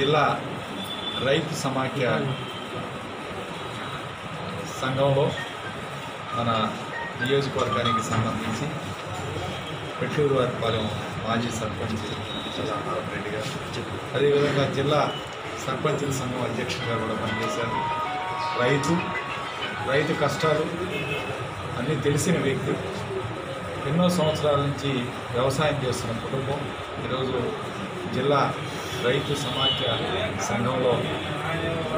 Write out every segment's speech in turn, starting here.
జిల్లా రైతు సమాఖ్య సంఘంలో మన నియోజకవర్గానికి సంబంధించి పెట్టూరువారిపాలెం మాజీ సర్పంచ్ రెడ్డి గారు, అదేవిధంగా జిల్లా సర్పంచుల సంఘం అధ్యక్షుడిగా కూడా పనిచేశారు. రైతు కష్టాలు అన్నీ తెలిసిన వ్యక్తి. ఎన్నో సంవత్సరాల నుంచి వ్యవసాయం చేస్తున్న కుటుంబం ఈరోజు జిల్లా రైతు సమాఖ్య సంఘంలో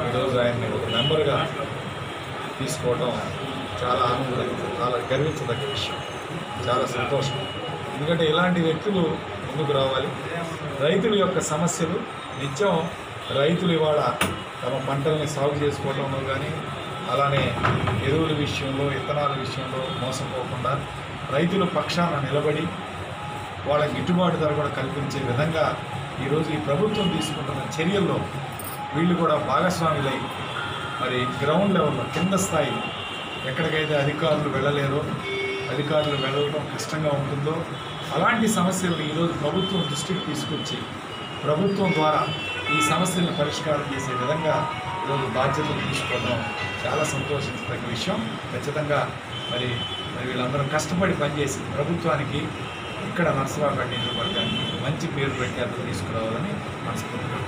ఈరోజు ఆయన్ని ఒక మెంబర్గా తీసుకోవడం చాలా ఆనందం, చాలా గర్వించదగ్గ విషయం, చాలా సంతోషం. ఎందుకంటే ఇలాంటి వ్యక్తులు ముందుకు రావాలి. రైతుల యొక్క సమస్యలు నిత్యం రైతులు ఇవాళ తమ పంటల్ని సాగు చేసుకోవడంలో కానీ, అలానే ఎరువుల విషయంలో, విత్తనాల విషయంలో మోసపోకుండా రైతుల పక్షాన నిలబడి వాళ్ళకి గిట్టుబాటు ధర కూడా కల్పించే విధంగా ఈరోజు ఈ ప్రభుత్వం తీసుకుంటున్న చర్యల్లో వీళ్ళు కూడా భాగస్వాములై మరి గ్రౌండ్ లెవెల్లో కింద స్థాయి ఎక్కడికైతే అధికారులు వెళ్ళలేరో, అధికారులు వెళ్ళడం కష్టంగా ఉంటుందో అలాంటి సమస్యలను ఈరోజు ప్రభుత్వం దృష్టికి తీసుకొచ్చి ప్రభుత్వం ద్వారా ఈ సమస్యలను పరిష్కారం చేసే విధంగా ఈరోజు బాధ్యతలు తీసుకోవడం చాలా సంతోషించదగ్గ విషయం. ఖచ్చితంగా మరి వీళ్ళందరూ కష్టపడి పనిచేసి ప్రభుత్వానికి ఇక్కడ నర్సరావుపేట నియోజకవర్గానికి మంచి పేరు ప్రఖ్యాతులు తీసుకురావాలని మనస్ఫూర్తిగా